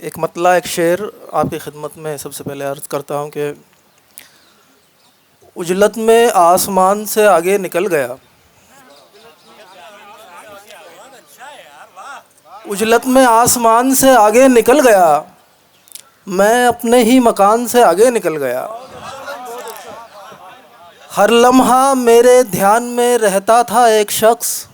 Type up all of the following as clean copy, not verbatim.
एक मतला एक शेर आपकी खिदमत में सबसे पहले अर्ज़ करता हूँ कि उजलत में आसमान से आगे निकल गया, उजलत में आसमान से आगे निकल गया, मैं अपने ही मकान से आगे निकल गया। हर लम्हा मेरे ध्यान में रहता था एक शख्स,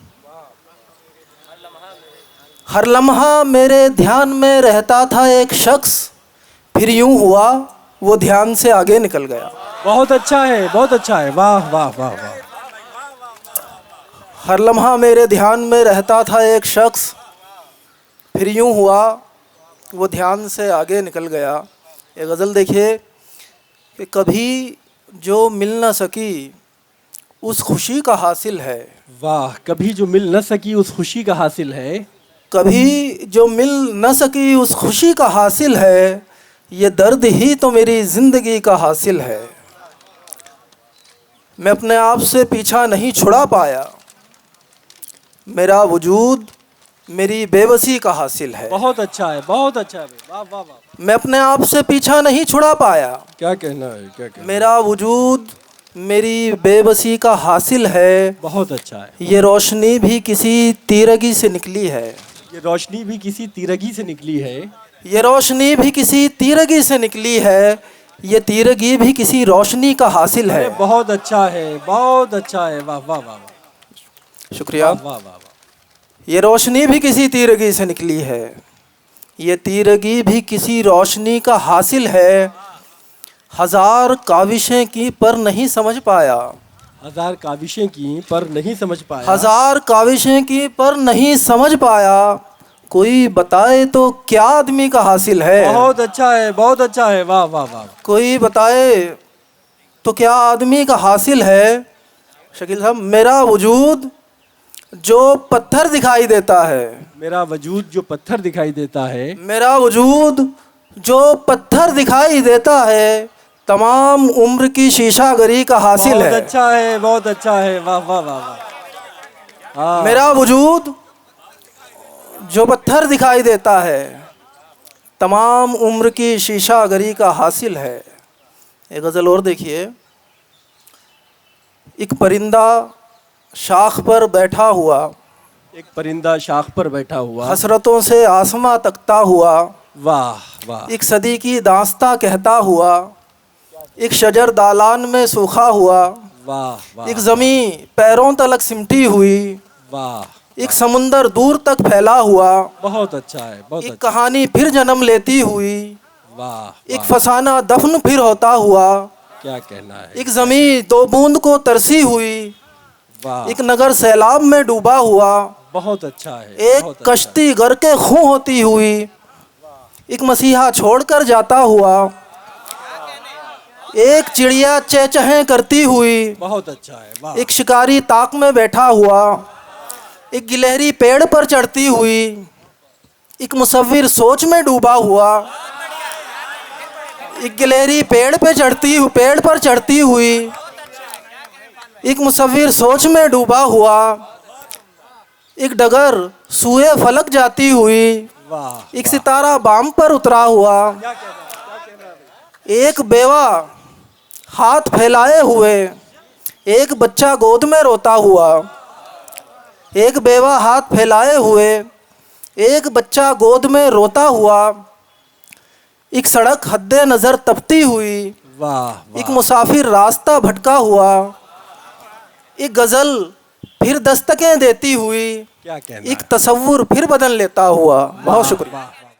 हर लम्हा मेरे ध्यान में रहता था एक शख्स, फिर यूं हुआ वो ध्यान से आगे निकल गया। बहुत अच्छा है, बहुत अच्छा है, वाह वाह वाह वाह। हर लम्हा मेरे ध्यान में रहता था एक शख्स, फिर यूं हुआ वो ध्यान से आगे निकल गया। ये गज़ल देखिए कि कभी जो मिल न सकी उस खुशी का हासिल है। वाह, कभी जो मिल न सकी उस खुशी का हासिल है। कभी जो मिल न सकी उस खुशी का हासिल है, ये दर्द ही तो मेरी ज़िंदगी का हासिल है। मैं अपने आप से पीछा नहीं छुड़ा पाया, मेरा वजूद मेरी बेबसी का हासिल है। बहुत अच्छा है, बहुत अच्छा है, वाह वाह वाह। मैं अपने आप से पीछा नहीं छुड़ा पाया, क्या कहना है, क्या कहना मेरा वजूद मेरी बेबसी का हासिल है। बहुत अच्छा है। ये रोशनी भी किसी तीरगी से निकली है, ये रोशनी भी किसी तीरगी से निकली है। ये रोशनी भी किसी तीरगी से निकली है, ये तीरगी भी किसी रोशनी का हासिल है। बहुत अच्छा है, बहुत अच्छा है, वाह वाह वाह वाह। शुक्रिया। वाह वाह वाह। ये रोशनी भी किसी तीरगी से निकली है, ये तीरगी भी किसी रोशनी का हासिल है। हजार काविशें की पर नहीं समझ पाया, हजार काविशें की पर नहीं समझ पाया। हजार काविशें की पर नहीं समझ पाया, कोई बताए तो क्या आदमी का हासिल है। बहुत अच्छा है, बहुत अच्छा है, वाह वाह वाह। कोई बताए तो क्या आदमी का हासिल है। शकील साहब, मेरा वजूद जो पत्थर दिखाई देता है, मेरा वजूद जो पत्थर दिखाई देता है, मेरा वजूद जो पत्थर दिखाई देता है, तमाम उम्र की शीशागरी का हासिल है। बहुत अच्छा है, बहुत अच्छा है, वाह वाह वाह वाह। हाँ। मेरा वजूद जो पत्थर दिखाई देता है, तमाम उम्र की शीशागरी का हासिल है। एक गज़ल और देखिए। एक परिंदा शाख पर बैठा हुआ, एक परिंदा शाख पर बैठा हुआ, हसरतों से आसमां तकता हुआ, वाह वाह। एक सदी की दास्तां कहता हुआ, एक शजर दालान में सूखा हुआ, वाह वाह। एक ज़मीं पैरों तलक सिमटी हुई, वाह। एक समुंदर दूर तक फैला हुआ, बहुत अच्छा है, बहुत एक अच्छा। कहानी फिर जन्म लेती हुई, वाह। एक फसाना दफन फिर होता हुआ, क्या कहना है। एक ज़मीं दो बूंद को तरसी हुई, वाह। एक नगर सैलाब में डूबा हुआ, बहुत अच्छा है। एक कश्ती गर के खूं होती हुई, एक मसीहा छोड़कर जाता हुआ, एक चिड़िया चहचहें करती हुई, बहुत अच्छा है, वाह। एक शिकारी ताक में बैठा हुआ, एक गिलहरी पेड़ पर चढ़ती हुई, एक मुसव्विर सोच में डूबा हुआ, एक गिलहरी पेड़ पर चढ़ती हुई, एक मुसव्विर सोच में डूबा हुआ, एक डगर सूए फलक जाती हुई, वाह। एक सितारा बाम पर उतरा हुआ, एक बेवा हाथ फैलाए हुए, एक बच्चा गोद में रोता हुआ, एक बेवा हाथ फैलाए हुए, एक बच्चा गोद में रोता हुआ, एक सड़क हद्दे नज़र तपती हुई, वाह। एक मुसाफिर रास्ता भटका हुआ, एक गज़ल फिर दस्तकें देती हुई, क्या कहना एक तसव्वुर फिर बदल लेता हुआ। बहुत शुक्रिया।